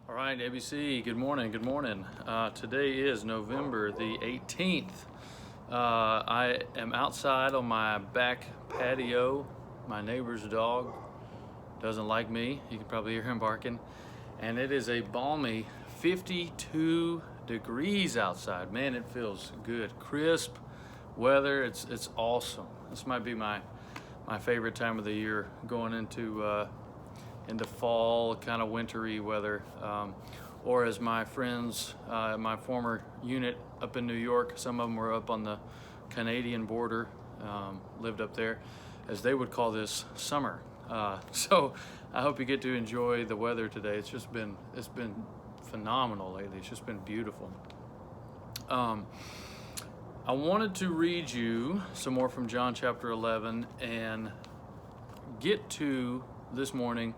All right, ABC, good morning, good morning. Today is November the 18th. I am outside on my back patio. My neighbor's dog doesn't like me. You can probably hear him barking. And it is a balmy 52 degrees outside. Man, it feels good. Crisp weather, it's awesome. This might be my favorite time of the year, going into fall, kind of wintry weather. Or as my friends, my former unit up in New York, some of them were up on the Canadian border, lived up there, as they would call this summer. So I hope you get to enjoy the weather today. It's been phenomenal lately. It's just been beautiful. I wanted to read you some more from John chapter 11 and get to this morning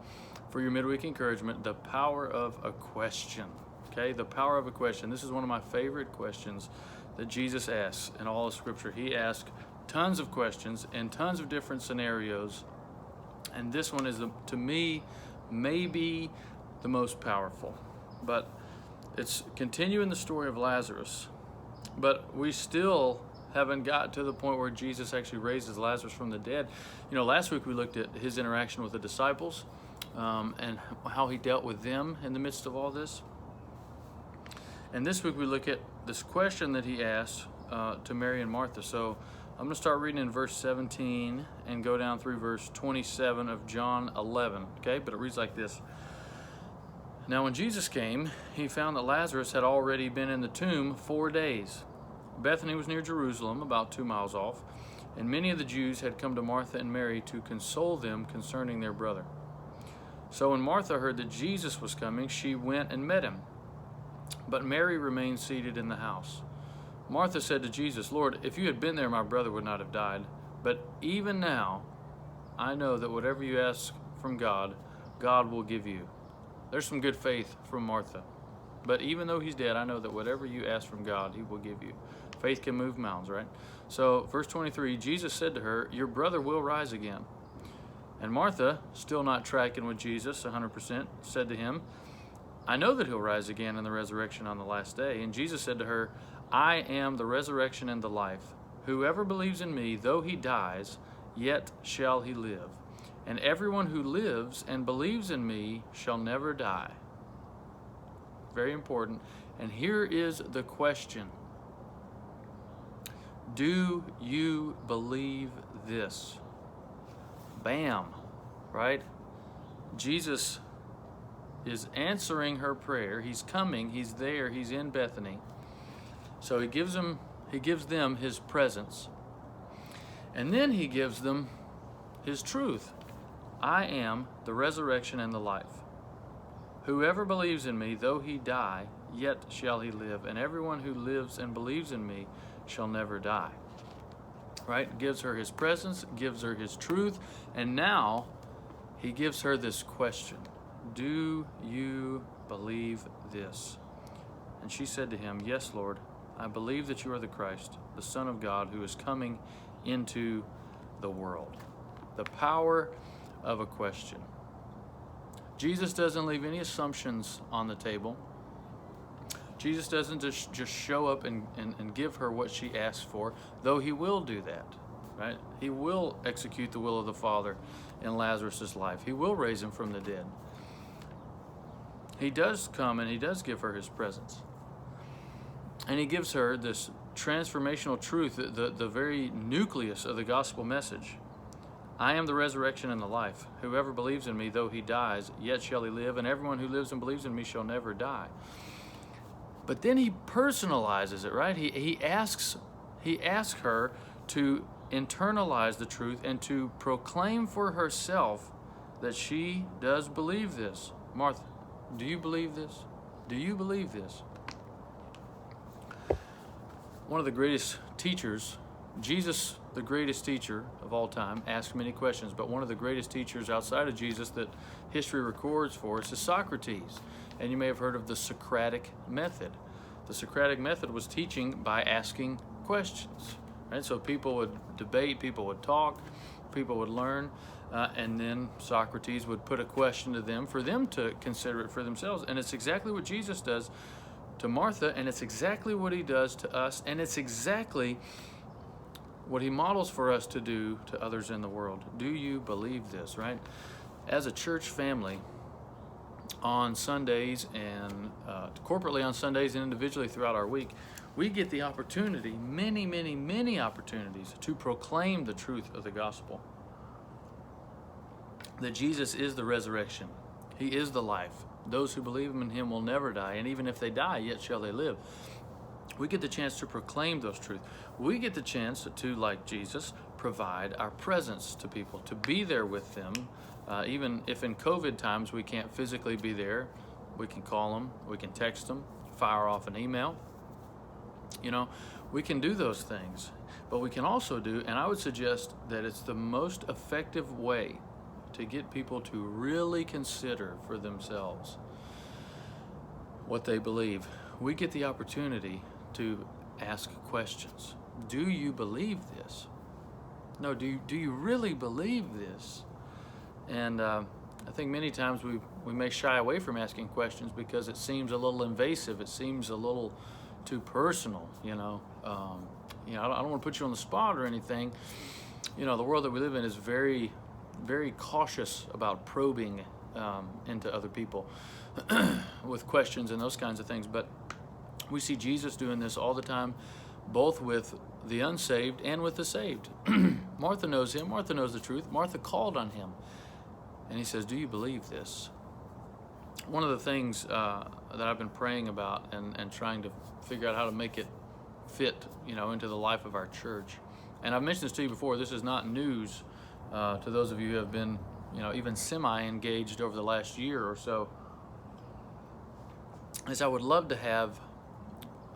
for your midweek encouragement, the power of a question. Okay, the power of a question. This is one of my favorite questions that Jesus asks in all of Scripture. He asks tons of questions in tons of different scenarios, and this one is, to me, maybe the most powerful. But it's continuing the story of Lazarus, but we still haven't got to the point where Jesus actually raises Lazarus from the dead. You know, last week we looked at his interaction with the disciples, and how he dealt with them in the midst of all this. And this week we look at this question that he asked to Mary and Martha. So I'm going to start reading in verse 17 and go down through verse 27 of John 11. Okay, but it reads like this. Now when Jesus came, he found that Lazarus had already been in the tomb 4 days. Bethany was near Jerusalem, about 2 miles off, and many of the Jews had come to Martha and Mary to console them concerning their brother. So when Martha heard that Jesus was coming, she went and met him. But Mary remained seated in the house. Martha said to Jesus, "Lord, if you had been there, my brother would not have died. But even now, I know that whatever you ask from God, God will give you." There's some good faith from Martha. But even though he's dead, I know that whatever you ask from God, he will give you. Faith can move mountains, right? So verse 23, Jesus said to her, "Your brother will rise again." And Martha, still not tracking with Jesus 100%, said to him, "I know that he'll rise again in the resurrection on the last day." And Jesus said to her, "I am the resurrection and the life. Whoever believes in me, though he dies, yet shall he live. And everyone who lives and believes in me shall never die." Very important. And here is the question. Do you believe this? Bam, right? Jesus is answering her prayer. He's coming, he's there, he's in Bethany. So he gives them his presence. And then he gives them his truth. I am the resurrection and the life. Whoever believes in me, though he die, yet shall he live. And everyone who lives and believes in me shall never die. Right? Gives her his presence, gives her his truth, and now he gives her this question. Do you believe this? And she said to him, "Yes, Lord, I believe that you are the Christ, the Son of God, who is coming into the world." The power of a question. Jesus doesn't leave any assumptions on the table. Jesus doesn't just show up and give her what she asks for, though he will do that, right? He will execute the will of the Father in Lazarus' life. He will raise him from the dead. He does come and he does give her his presence. And he gives her this transformational truth, the very nucleus of the gospel message. I am the resurrection and the life. Whoever believes in me, though he dies, yet shall he live, and everyone who lives and believes in me shall never die. But then he personalizes it, right? He asks her to internalize the truth and to proclaim for herself that she does believe this. Martha, do you believe this? Do you believe this? One of the greatest teachers, Jesus, the greatest teacher of all time, asked many questions, but one of the greatest teachers outside of Jesus that history records for us is Socrates. And you may have heard of the Socratic method. The Socratic method was teaching by asking questions. Right? So people would debate, people would talk, people would learn, and then Socrates would put a question to them for them to consider it for themselves. And it's exactly what Jesus does to Martha, and it's exactly what he does to us, and it's exactly what he models for us to do to others in the world. Do you believe this, right? As a church family, on Sundays and corporately on Sundays and individually throughout our week, we get the opportunity, many opportunities, to proclaim the truth of the gospel. That Jesus is the resurrection. He is the life. Those who believe in him will never die, and even if they die, yet shall they live. We get the chance to proclaim those truths. We get the chance to, like Jesus, provide our presence to people, to be there with them. Even if in COVID times we can't physically be there, we can call them, we can text them, fire off an email. We can do those things. But we can also do, and I would suggest that it's the most effective way to get people to really consider for themselves what they believe. We get the opportunity to ask questions. Do you believe this? No, do you really believe this? And I think many times we may shy away from asking questions because it seems a little invasive. It seems a little too personal. I don't want to put you on the spot or anything. The world that we live in is very, very cautious about probing into other people with questions and those kinds of things. But we see Jesus doing this all the time, both with the unsaved and with the saved. Martha knows him. Martha knows the truth. Martha called on him. And he says, do you believe this? One of the things that I've been praying about and trying to figure out how to make it fit, into the life of our church. And I've mentioned this to you before. This is not news to those of you who have been, even semi-engaged over the last year or so. Is I would love to have,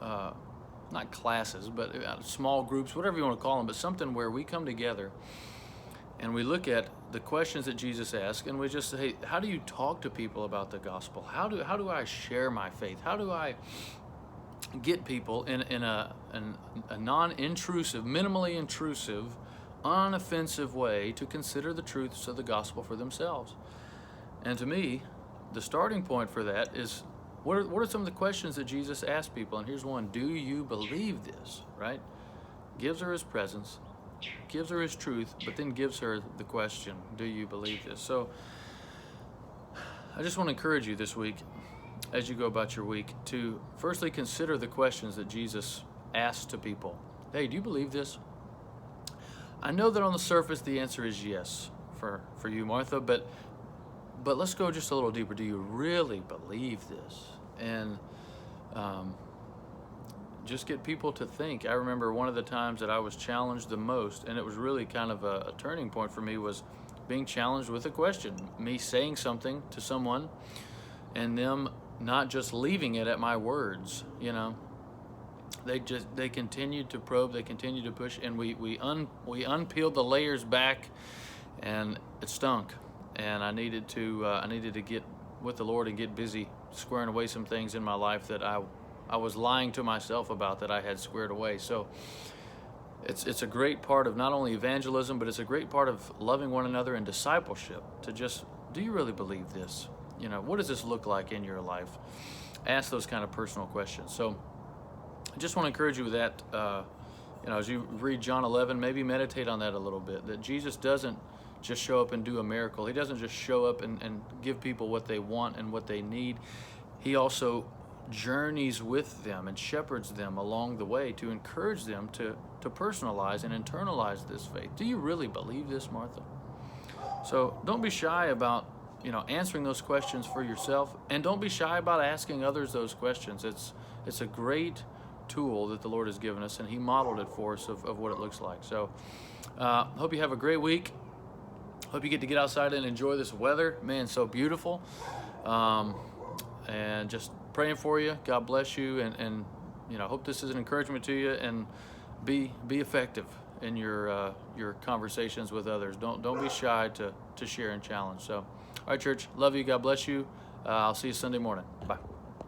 not classes, but small groups, whatever you want to call them, but something where we come together and we look at the questions that Jesus asked, and we just say, hey, how do you talk to people about the gospel? How do I share my faith? How do I get people in a non-intrusive, minimally intrusive, unoffensive way to consider the truths of the gospel for themselves? And to me, the starting point for that is, what are some of the questions that Jesus asked people? And here's one: do you believe this? Right? Gives her his presence, gives her his truth, but then gives her the question, do you believe this? So I just want to encourage you this week, as you go about your week, to firstly consider the questions that Jesus asked to people. Hey, do you believe this? I know that on the surface the answer is yes for you, Martha, but let's go just a little deeper. Do you really believe this? And just get people to think. I remember one of the times that I was challenged the most, and it was really kind of a turning point for me, was being challenged with a question. Me saying something to someone and them not just leaving it at my words, They continued to probe, they continued to push, and we unpeeled the layers back, and it stunk. And I needed to get with the Lord and get busy squaring away some things in my life that I was lying to myself about that I had squared away. So it's a great part of not only evangelism, but it's a great part of loving one another and discipleship, to just, do you really believe this? What does this look like in your life? Ask those kind of personal questions. So I just want to encourage you with that. As you read John 11, maybe meditate on that a little bit, that Jesus doesn't just show up and do a miracle. He doesn't just show up and give people what they want and what they need. He also journeys with them and shepherds them along the way to encourage them to personalize and internalize this faith. Do you really believe this, Martha? So don't be shy about answering those questions for yourself, and don't be shy about asking others those questions. It's a great tool that the Lord has given us, and he modeled it for us of what it looks like. So hope you have a great week. Hope you get to get outside and enjoy this weather. Man, so beautiful. And just praying for you. God bless you, and hope this is an encouragement to you, and be effective in your conversations with others. Don't be shy to share and challenge. So, all right, church, love you. God bless you. I'll see you Sunday morning. Bye.